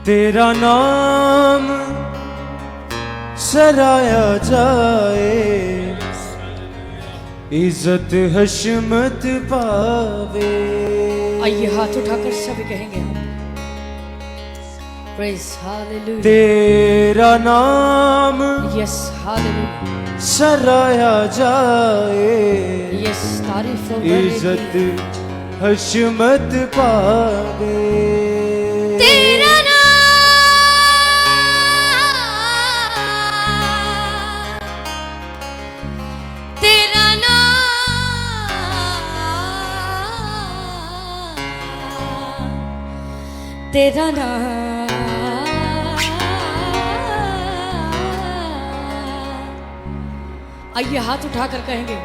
तेरा नाम सराया जाए, इज्जत हशमत पावे। आइए हाथ उठाकर सभी कहेंगे हम प्रेज हालेलुया। तेरा नाम यस हालेलुया सराया जाए, यस तारीफ हो इज्जत हशमत पावे। तेरा तेरा नाम आइए हाथ उठाकर कहेंगे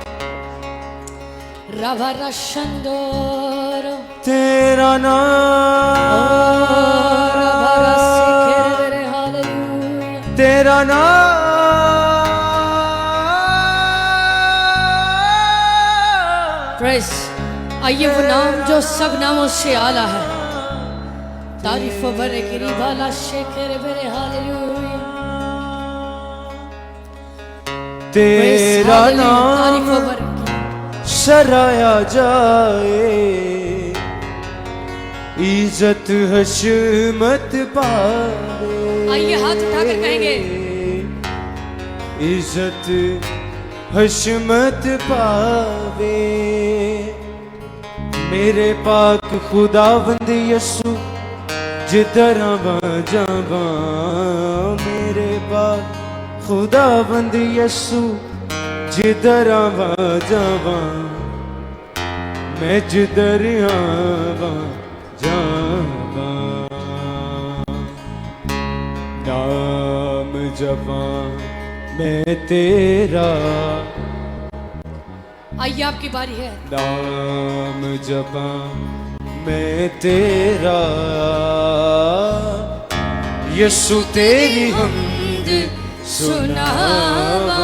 रवा रशंदोर तेरा नाम, तेरा नाम। प्रेस आइए वो नाम जो सब नामों से आला है। तारीफ बरे गिरी वाला शेखर बरे हालेलुया। तेरा नाम सराया जाए, इज्जत हशमत पावे। आइए हाथ उठाकर कहेंगे इज्जत हशमत पावे। मेरे पाक खुदावंद यसु जिधर जावा, मेरे पाक खुदावंद यसु जिधर जावा, मैं जिधर आवा जावा। नाम जपा मैं तेरा, आइए आपकी बारी है। नाम जपा मैं तेरा, यसु तेरी हमद सुनावा,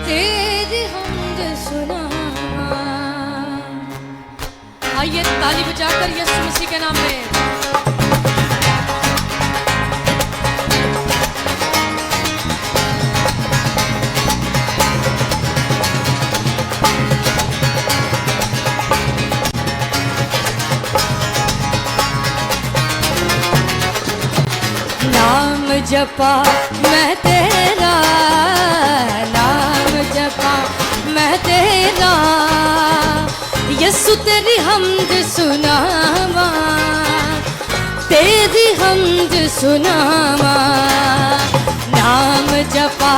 तेरी हमद सुनावा। आइए ताली बजाकर यीशु मसीह के नाम में नाम जपा मैं तेरा, नाम जपा मैं तेरा, यसु तेरी हमद सुनावा, तेरी हमद सुनावा। नाम जपा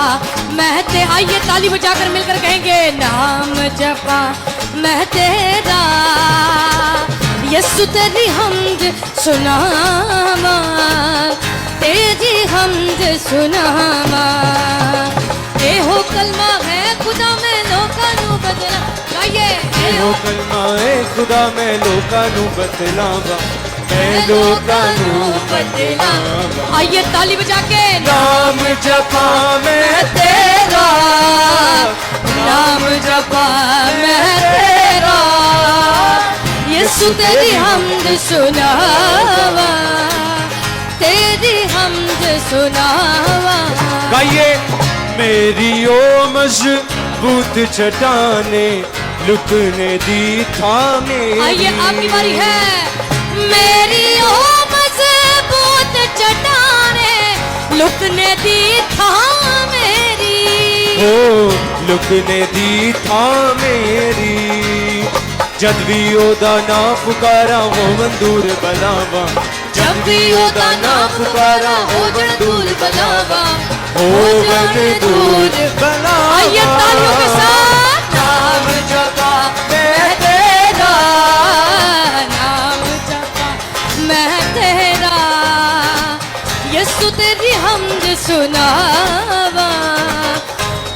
मैं ते आइए ताली बजाकर मिलकर कहेंगे नाम जपा मैं तेरा, यसु तेरी हमद सुनावा, तेरी हमद सुनावा। ए हो कलमा है खुदा में लोकां नू बदला, गाइए ए हो कलमा है खुदा मैं लोकां नू बदलावा, मैं लोकां नू बदलावा। आइए ताली बजा के नाम जपा मैं तेरा, नाम जपा मैं तेरा, यीशु तेरी हमद सुनावा, तेरी हमद सुनावा। गाइए मेरी ओ मजबूत चट्टाने लुकने दी थामे। आइए आपकी बारी है। मेरी ओ मजबूत चट्टाने लुकने दी था मेरी, ओ लुकने दी था मेरी, जद भी ओदा ना पुकारा हो मंदूर बनावा, जब भी ओदा ना पुकारा हो दूर बनावा, हो दूर बनावा। आइए तालियों के साथ नाम जपा मैं तेरा, नाम जपा मैं तेरा, यीशु तेरी हमद सुनावा,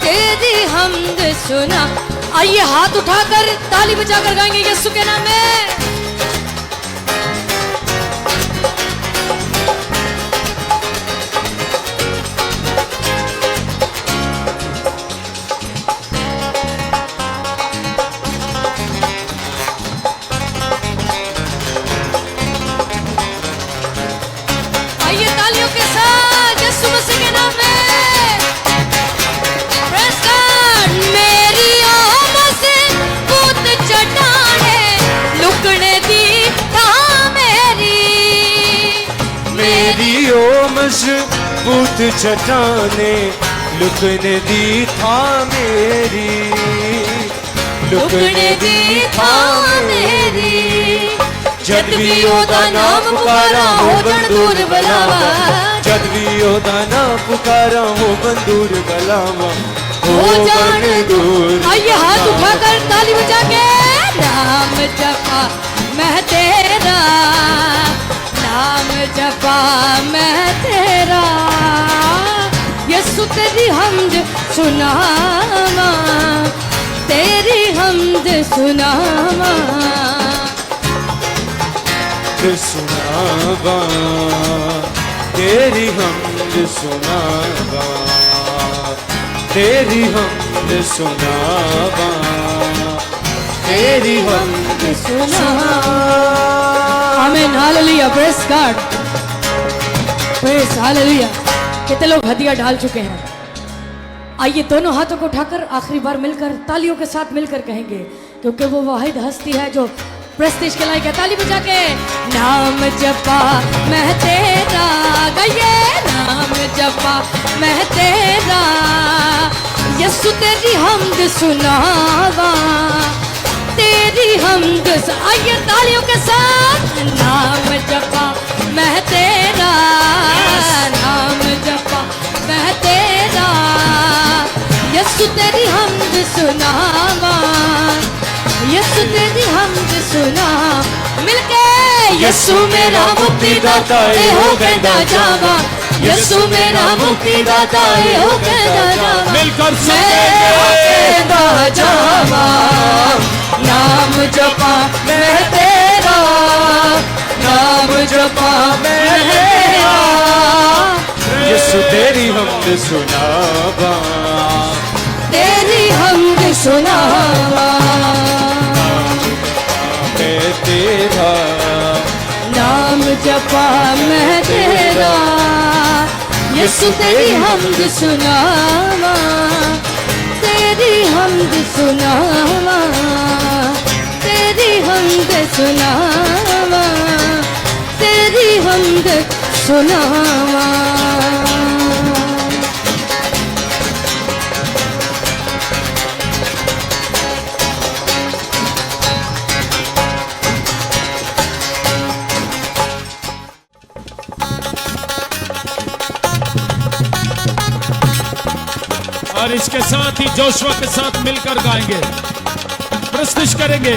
तेरी हमद सुना। आइए हाथ उठाकर ताली बजाकर गाएंगे यीशु के नाम में। मजबूत चट्टाने लुकने दी था मेरी, लुकने दी था मेरी। जद भी ओदा नाम पुकारा हो बंदूर बलावा, जद भी ओदा नाम पुकारा हो बंदूर बलावा, हो जान दूर। आइए हाथ उठाकर ताली बजा के नाम जपा मैं तेरा, नाम जपा मैं तेरा। यीशु तेरी हमद सुनावा, तेरी हमद सुनावा, सुनावा तेरी हमद सुनावा, तेरी हमद सुनावा, तेरी हमद सुनावा। आमीन hallelujah praise God praise hallelujah. कितने लोग हदिया डाल चुके हैं? आइए दोनों हाथों को उठाकर आखिरी बार मिलकर तालियों के साथ मिलकर कहेंगे, क्योंकि वो वाहिद हस्ती है जो प्रेस्टीज के लायक है। ताली बजा के नाम जपा मैं तेरा, गाइए नाम जपा मैं तेरा। यीशु तेरी हमद सुनावा, तेरी हमद। आइए तालियों के साथ नाम जपा मैं तेरा, नाम जपा मैं तेरा। यीशु तेरी हमद सुनावा, यीशु तेरी हमद सुना। मिलके यीशु मेरा मुक्ति दाता ए हो कहता जावा, यीशु मेरा मुक्ति दाता ए हो कहता जावा, मिलकर कहता जावा। नाम जपा मैं तेरा, नाम जपा मैं तेरा। यीशु तेरी हमद सुनावा, तेरी हमद सुनावा, मैं तेरा नाम जपा मैं तेरा। यीशु तेरी हमद सुनावा, तेरी हमद सुनावा, तेरी हमद सुनावा, तेरी हमद सुनावा। और इसके साथ ही जोशुआ के साथ मिलकर गाएंगे, प्रस्तुत करेंगे।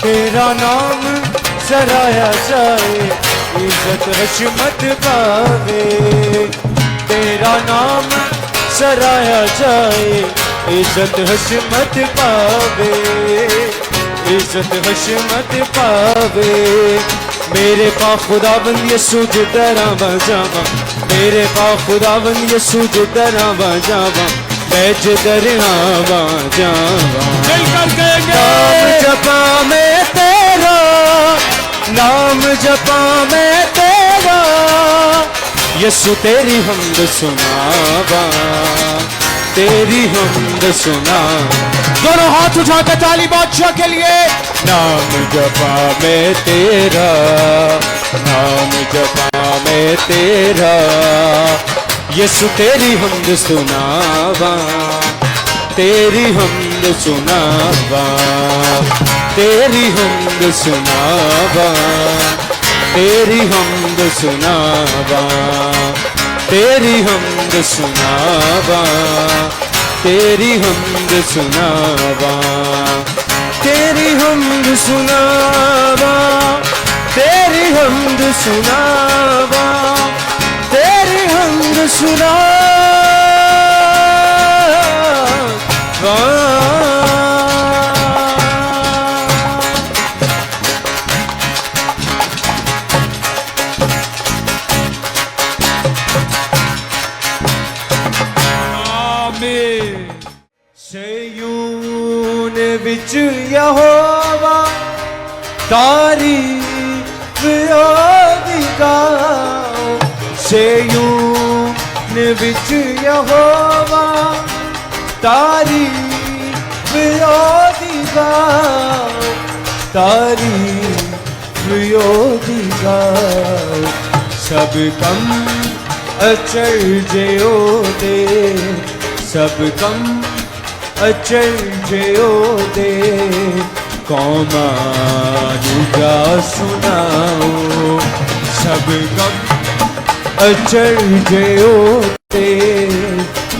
तेरा नाम सराया जाए, इज्जत हशमत पावे। तेरा नाम सराया जाए, इज्जत हशमत पावे, इज्जत हशमत पावे। मेरे पा खुदाबंद यीशु जिधर बजावा, मेरे पा खुदाबंद यीशु जिधर बजावा, मैं जिधर आवा जावा। मिलकर कहेंगे नाम जपा मैं तेरा, नाम जपा मैं तेरा। यीशु तेरी हमद सुनावा, तेरी हमद सुना। दोनों हाथ उठा के ताली बादशाह के लिए। नाम जपा मैं तेरा, नाम जपा मैं तेरा। यीशु तेरी हमद सुनावा, तेरी हमद सुनावा, तेरी हमद सुनावा, तेरी हमद सुनावा, तेरी हमद सुनावा, तेरी हमद सुनावा, तेरी हमद सुनावा, तेरी हमद सुनावा, तेरी हमद सुनावा। सयून विच यहोवा तारीफ ओदी गाओ। सयून विच यहोवा तारीफ योगी गाओ, तारीफ योगी गाओ। सब कम अचरजयो दे, सब कम अचरजयो दे। कौमानुगा सुनाओ, सब कम अचरजयो दे।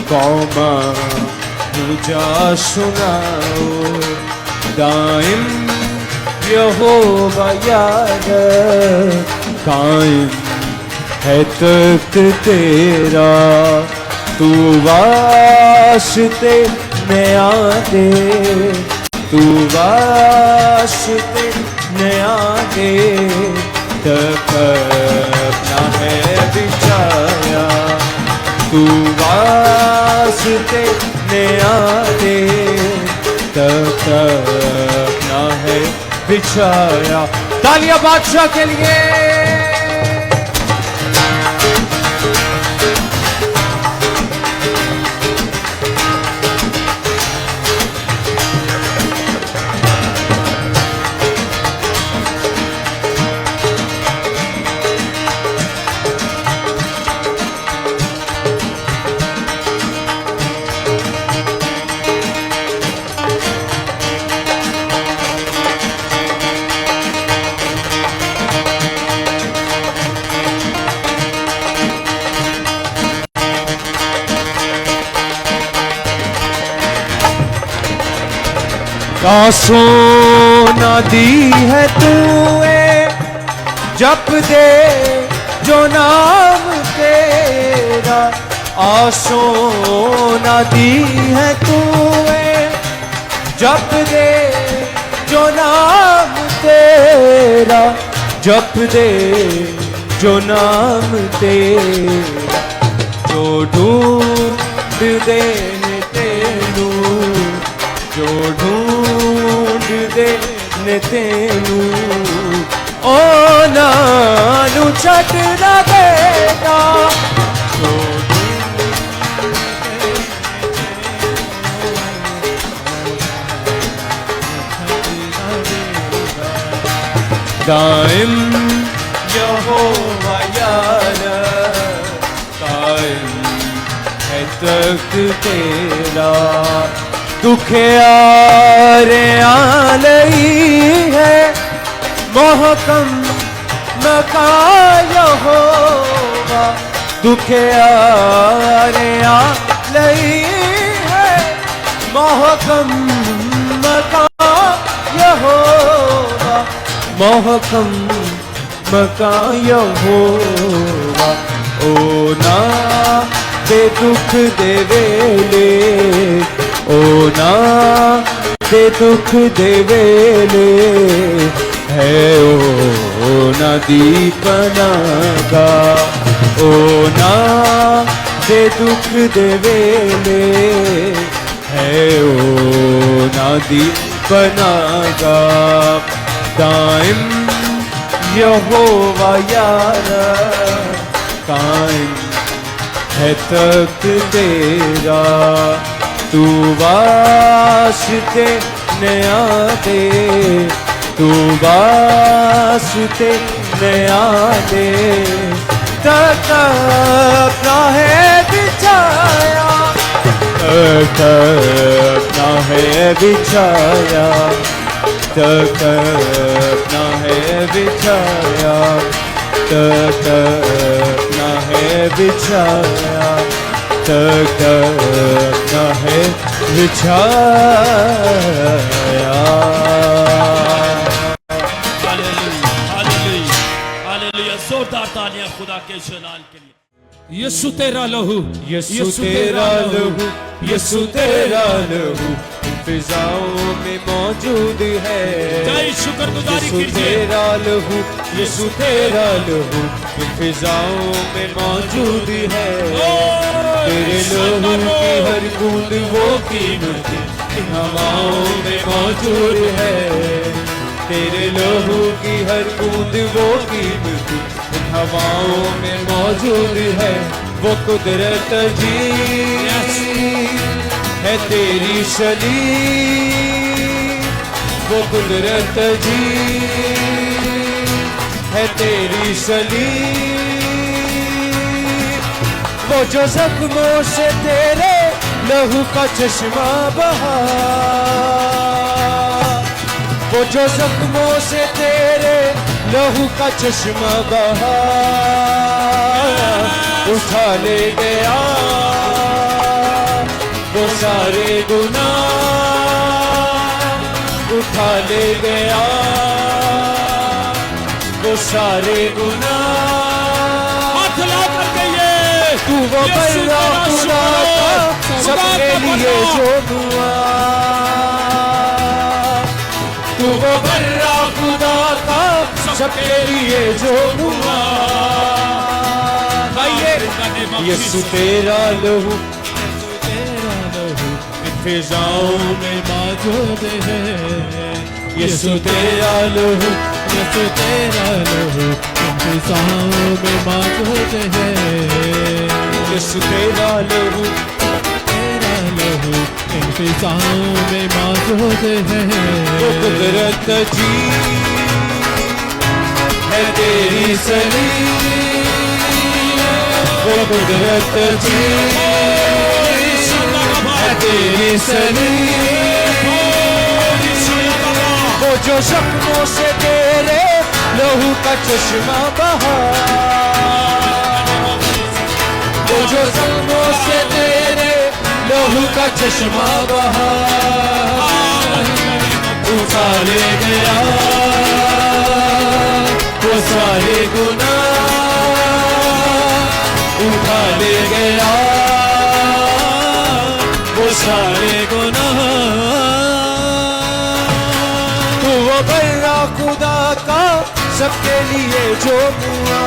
कौमानुगा सुनाओ। दाइम यहोवा यार, कायम है तख्त तेरा। तू वास्ते नया दे, तू वास्ते नया दे। तक अपना है बिछाया, तू वास्ते नया दे। तक अपना है बिछाया। तालियां बादशाह के लिए। सोना दी है तूए, जप दे जो नाम तेरा। सोना दी है तूए, जप दे जो नाम तेरा। जप दे जो नाम तेरा। जो ढूंढ दे तेनू, जो ढूंढ दे तेनू। ओ नानू छट ना देगा, जो कायम यहोवा यार, कायम है तख्त तेरा। दुखियारे आलई है मोहकम मकान यहोवा। दुखियारे आलई है मोहकम मकान यहोवा। मोहकम मकान यहोवा। ओ ना दे दुख दे वेले, ओ ना दे दुख दे वेले। है ओ ना दीपना का, ओ ना दे दुख दे वेले। है ओ ना दीपना का। कायम यहोवा यार, कायम है तख्त तेरा। तू वास्ते नया दे, तू वास्ते नया दे। तक अपना है बिछाया, तक अपना है बिछाया। तक अपना है बिछाया, तक अपना है बिछाया। तक अपना है बिछाया। हालेलुया, जोरदार तालियां खुदा के जलाल के लिए। यीशु तेरा लहू, यीशु तेरा लहू, यीशु तेरा लहू फिजाओं में मौजूद है। जय शुक्रगुजारी यीशु कीजिए। तेरा लहू, यीशु तेरा लहू फिजाओं में मौजूद है। तेरे लहू की हर बूंद वो कीमती हवाओं में मौजूद है। तेरे लहू की हर बूंद वो कीमती हवाओं में मौजूद है। वो कुदरत जी है है तेरी सलीब, वो कुदरत जी है तेरी सलीब, वो जो जख्मों से तेरे लहू का चश्मा बहा, वो जो जख्मों से तेरे लहू का चश्मा बहा, उठा ले गया वो सारे गुनाह, उठा ले गया वो सारे गुनाह। हाथ ला करके ये तू वो बल्ला खुदा का सबके लिए जो दुआ, तू वो बल्ला खुदा का सबके लिए जो दुआ। यीशु तेरा लहू फिजाओं में मौजूद है, यीशु तेरा लहू, यीशु तेरा लहू फिजाओं में मौजूद है, यीशु तेरा लहू, तेरा लहू फिजाओं में मौजूद है। वो कुदरत जी है तेरी सलीब, वो कुदरत जी है तेरी सलीब, वो जो जख्मों से तेरे लहू का चश्मा बहा, वो जो जख्मों से तेरे लहू का चश्मा बहा, उठा ले गया वो सारे गुनाह, उठा ले गया वो सारे गुनाह। तू वो बल्ला खुदा का सबके लिए जो हुआ,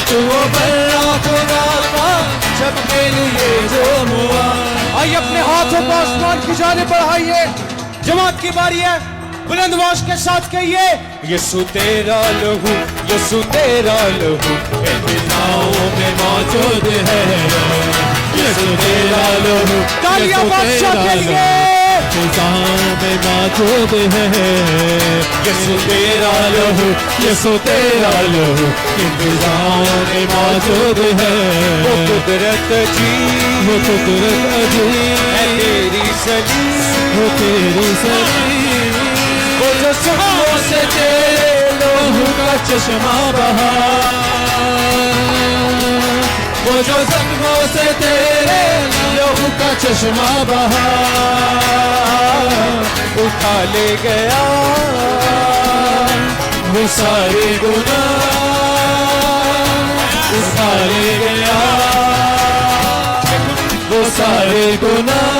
तू वो बल्ला खुदा का सबके लिए जो हुआ। आइए अपने हाथों को आसमान की जाने बढ़ाइए, जमात की बारी है, बुलंद आवाज के साथ कहिए यीशु तेरा लहू, यीशु तेरा लहू फिजाओं में मौजूद है, यीशु तेरा लहू, तालियां बादशाह के लिए फिजाओं में मौजूद है, यीशु तेरा लहू, यीशु तेरा लहू फिजाओं में मौजूद है। वो कुदरत जी, वो कुदरत जी है तेरी सलीब, वो तेरी सलीब, वो जो जख्मों से तेरे लहू का चश्मा बहा, वो जो जख्मों से तेरे लहू का चश्मा बहा, उठा ले गया वो सारे गुनाह, उठा ले गया वो सारे गुनाह।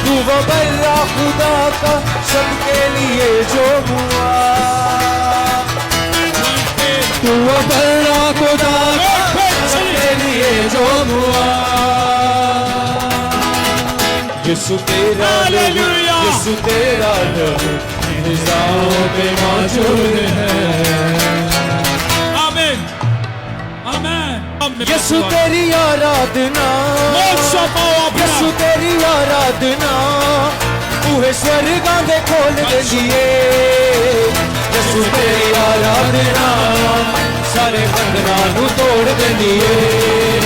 तू वो बल्ला खुदा का सबके लिए जो हुआ, तू वो बल्ला खुदा का सबके लिए जो हुआ। यीशु तेरा लहू, यीशु तेरा लहू फिजाओं में मौजूद है। आमीन आमीन। यीशु तेरी आराधना, यीशु तेरी आराधना बूहे स्वर्गां दे खोल दिए, यीशु तेरी आराधना सारे बंधनां नूं तोड़ दिए।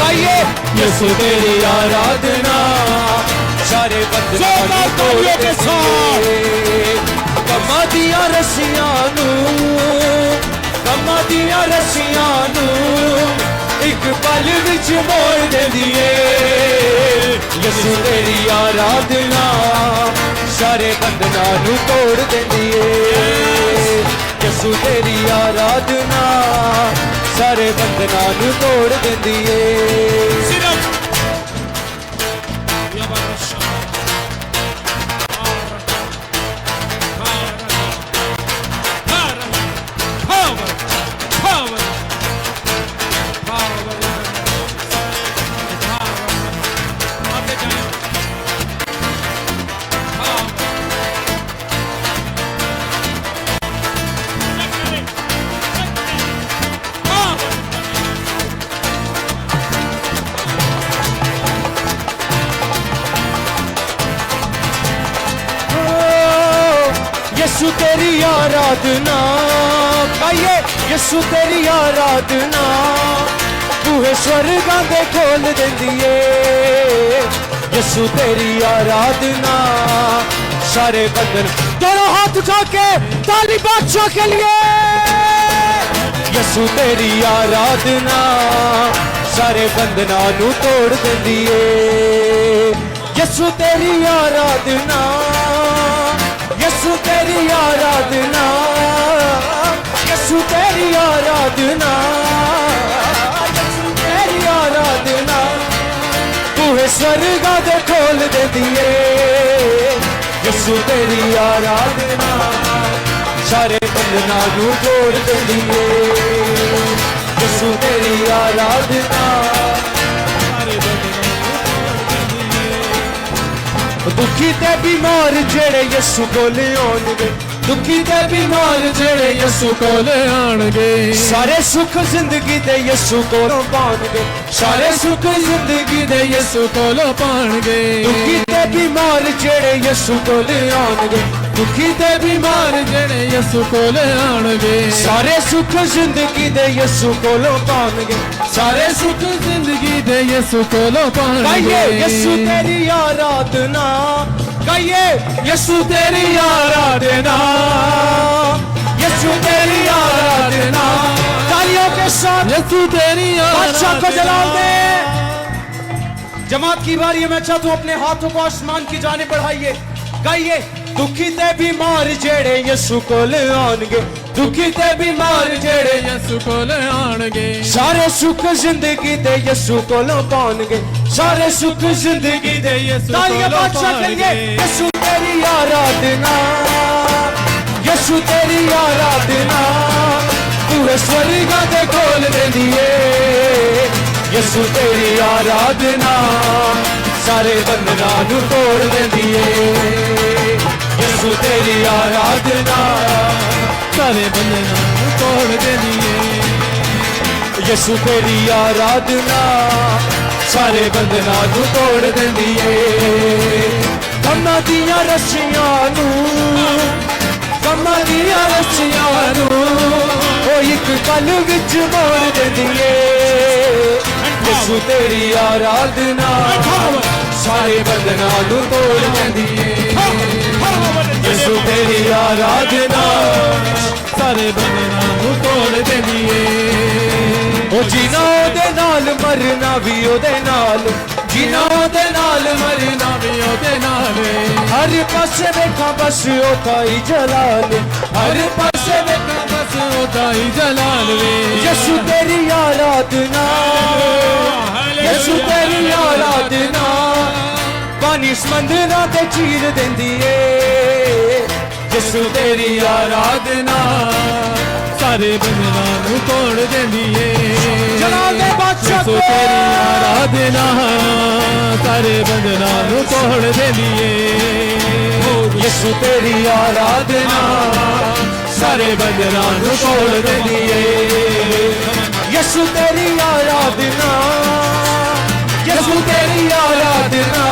आइए यीशु तेरी आराधना सारे बंधनां नूं तोड़ दिए। कमां दियां रस्सियां नूं, कमां दियां रस्सियां नूं एक पल विच मोड़ दिए। यीशु तेरी आराधना सारे बंधनां नूं तोड़ दिए। यीशु तेरी आराधना सारे बंधनां नूं तोड़ दिए। यसु तेरी आराधना गाइए यसु तेरी आराधना बूहे स्वर्गां दे खोल देंदी ए यसु तेरी आराधना सारे बंधन दोनों हाथ उठा के ताली बादशाह के लिए यसु तेरी आराधना सारे बंधना नू तोड़ देंदी ए यसु तेरी आराधना यसु तेरी आराधना यसु तेरी आराधना यसु तेरी आराधना बूहे स्वर्गा दे खोल देंदी ए यसु तेरी आराधना सारे बंधना नू तोड़ देंदी ए यसु तेरी आराधना सारे बंधना दुखी ते बीमार जेड़े यसु कोले आउणगे दुखी ते बीमार जेड़े यसु कोले आउणगे सारे सुख जिंदगी दे यसु कोलों पाणगे सारे सुख जिंदगी दे यसु कोलों पाणगे दुखी ते बीमार जेड़े यसु कोले आउणगे दुखी ते बीमार जेड़े यसु कोले आउणगे सारे सुख जिंदगी दे यसु कोलों पाणगे सारे सुख जिंदगी दे यसु कोलों पाणगे यसु तेरी आराधना गाइए यसु तेरी आराधना यसु तेरी आराधना तालियों के साथ यसु तेरी आराधना को जलाल दे जमात की बारी है मैं चाहता हूं अपने हाथों को आसमान की जानिब बढ़ाइए गाइए दुखी ते बीमार जेड़े यसु कोल आनगे दुखी ते बीमार जेड़े यसु कोल आनगे सारे सुख जिंदगी दे यसु कोलों पाणगे सारे सुख जिंदगी दे यसु तालियां बादशाह करिए यसु तेरी आराधना यसु तेरी आराधना तू है स्वर्गा दे खोल देंदी ए यसु तेरी आराधना सारे बंधना नू तोड़ देंदी ए यसु तेरी आराधना सारे बंधना नू तोड़ देंदी ए यसु तेरी आराधना सारे बंधना नू तोड़ देंदी ए कम्मां दियां रस्सियां नू कम्मां दियां रस्सियां नू ओ इक पल विच मोड़ देंदी ए यसु तेरी आराधना सारे बंधना नू तोड़ देंदी ए यसु तेरी आराधना सारे बंधना नू तोड़ देंदी ए ओ जीना ओदे नाल मरना भी ओदे नाल जीना ओदे नाल मरना भी ओदे नाल हर पासे देखा बस ओदा ही जलाल हर पासे देखा बस ओदा ही जलाल यसु तेरी आराधना यसु तेरी आराधना पानी समंदरा ते चीर देंदी ए यसु तेरी आराधना सारे बंधना नू तोड़ देंदी ए जलाल दे बादशाह को तेरी आराधना सारे बंधना नू तोड़ देंदी ए यसु तेरी आराधना सारे बंधना नू तोड़ देंदी ए यसु तेरी आराधना यसु तेरी आराधना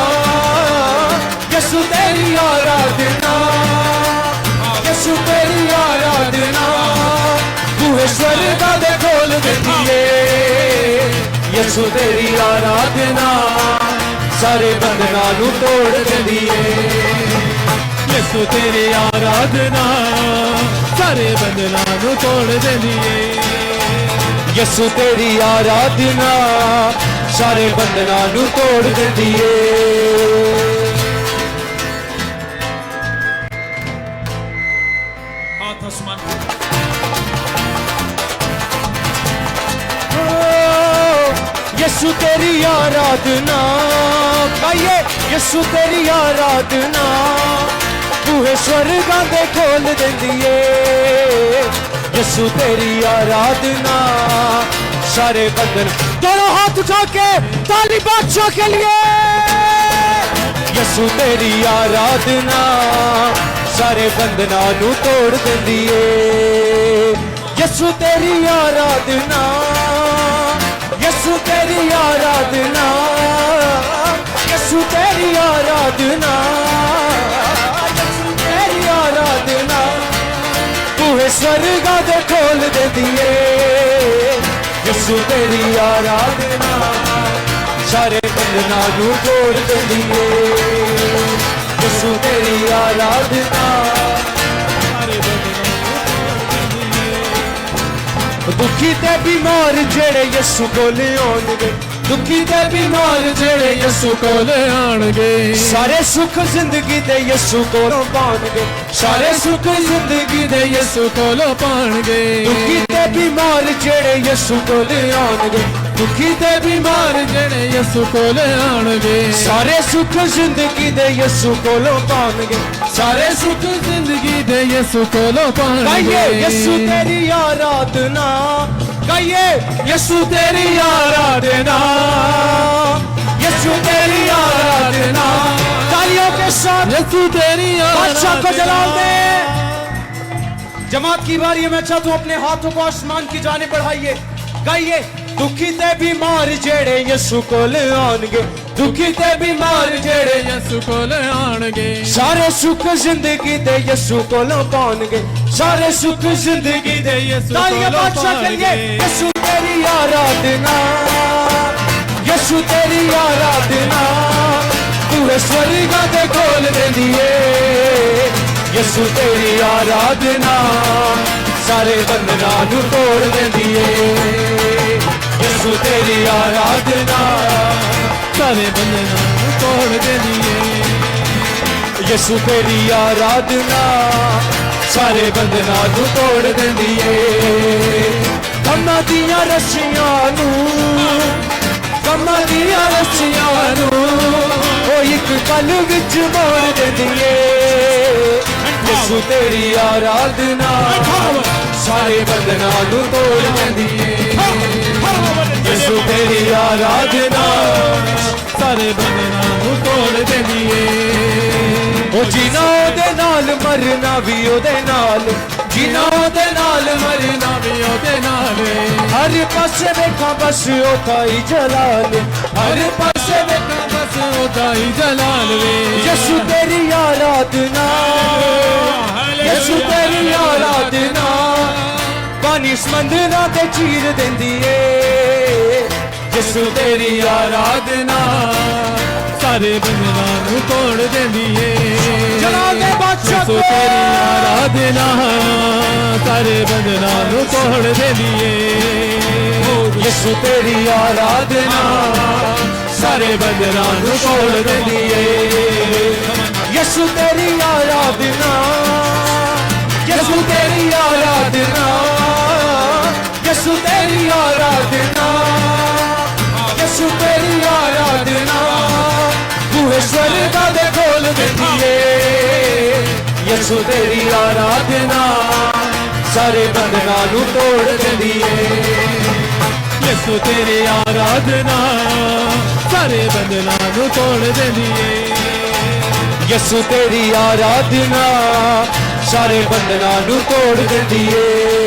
यसु तेरी आराधना यसु तेरी आराधना बूहे स्वर्गा दे खोल देंदी ए यसु तेरी आराधना सारे बंधना नू तोड़ देंदी ए यसु तेरी आराधना सारे बंधना नू तोड़ देंदी ए यसु तेरी आराधना सारे बंधना नू तोड़ देंदी ए हाथ आसमान यसु तेरी आराधना गाइए यसु तेरी आराधना बूहे स्वर्गां दे खोल देंदी ए यसु तेरी आराधना सारे बंधन दोनों हाथ उठा के ताली बादशाह के लिए यसु तेरी आराधना सारे बंधना नू तोड़ देंदी ए यसु तेरी आराधना यसु तेरी आराधना यसु तेरी आराधना यसु तेरी आराधना ਬੂਹੇ ਸਵਰਗਾਂ ਦੇ ਖੋਲ ਦਿੰਦੀ ਏ ਯਿਸੂ ਤੇਰੀ ਆਰਾਧਨਾ ਸਾਰੇ ਬੰਧਨਾਂ ਨੂੰ ਤੋੜ ਦਿੰਦੀ ਏ ਯਿਸੂ ਤੇਰੀ ਆਰਾਧਨਾ ਸਾਰੇ ਬੰਧਨਾਂ ਨੂੰ ਤੋੜ ਦਿੰਦੀ ਏ ਦੁਖੀ ਤੇ ਬਿਮਾਰ ਜਿਹੜੇ ਯਿਸੂ ਕੋਲ ਆਉਣਗੇ ਦੁਖੀ ਤੇ ਬਿਮਾਰ ਜਿਹੜੇ ਯਿਸੂ ਕੋਲ ਆਉਣਗੇ ਸਾਰੇ ਸੁੱਖ ਜ਼ਿੰਦਗੀ ਦੇ ਯਿਸੂ ਕੋਲੋਂ ਪਾਉਣਗੇ ਸਾਰੇ ਸੁੱਖ ਜ਼ਿੰਦਗੀ ਦੇ ਯਿਸੂ ਕੋਲੋਂ ਪਾਉਣਗੇ ਦੁਖੀ ਤੇ ਬਿਮਾਰ ਜਿਹੜੇ ਯਿਸੂ ਕੋਲ ਆਉਣਗੇ ਦੁਖੀ ਤੇ ਬਿਮਾਰ ਜਿਹੜੇ ਯਿਸੂ ਕੋਲ ਆਉਣਗੇ ਸਾਰੇ ਸੁੱਖ ਜ਼ਿੰਦਗੀ ਦੇ ਯਿਸੂ ਕੋਲੋਂ ਪਾਉਣਗੇ ਸਾਰੇ ਸੁੱਖ ਜ਼ਿੰਦਗੀ ਦੇ ਯਿਸੂ ਕੋਲੋਂ ਪਾਉਣਗੇ ਗਾਈਏ ਯਿਸੂ ਤੇਰੀ ਆਰਾਧਨਾ गाइए यीशु तेरी आराधना यीशु तेरी आराधना तालियों के साथ यीशु तेरी बादशाह को जलाल दे जमात की बारी मैं चाहता हूं अपने हाथों को आसमान की जाने बढ़ाइए गाइए दुखी ते बीमार जेड़े यीशु कोल आउणगे दुखी ते बीमार जेड़े यीशु कोल आउणगे सारे सुख जिंदगी दे यीशु कोलों पाउणगे सारे सुख जिंदगी दे यीशु कोलों पाउणगे यीशु तेरी आराधना यीशु तेरी आराधना तू है स्वर्गां दे खोल देंदी ए यीशु तेरी आराधना सारे बंधनां नूं तोड़ देंदी ए यीशु तेरी आराधना सारे बंधनां नूं तोड़ देंदी ए यीशु तेरी आराधना सारे बंधनां नूं तोड़ देंदी ए कम्मां दियां रस्सियां नूं ओ एक पल विच मोड़ देंदी ए यीशु तेरी आराधना सारे बंधनां नूं तोड़ देंदी ए यीशु तेरी आराधना सारे बंधनां नूं तोड़ देंदी ए ओ जीना ओदे नाल मरना भी ओदे नाल जीना ओदे नाल मरना भी ओदे नाल हर पासे वेखां बस ओदा ही जलाल हर पासे वेखां बस ओदा ही जलाल वे यीशु तेरी आराधना यीशु तेरी आराधना पानी समंदरां ते चीर देंदी ए यीशु तेरी आराधना सारे बंधनां नूं तोड़ देंदी ए जलाल दे बादशाह को तेरी आराधना सारे बंधनां नूं तोड़ देंदी ए यीशु तेरी आराधना सारे बंधनां नूं तोड़ देंदी ए यीशु तेरी आराधना यीशु तेरी आराधना यीशु तेरी आराधना यीशु तेरी आराधना बूहे स्वर्गां दे खोल देंदी ए यीशु तेरी आराधना सारे बंधनां नूं तोड़ देंदी ए यीशु तेरी आराधना सारे बंधनां नूं तोड़ देंदी ए यीशु तेरी आराधना सारे बंधनां नूं तोड़ देंदी ए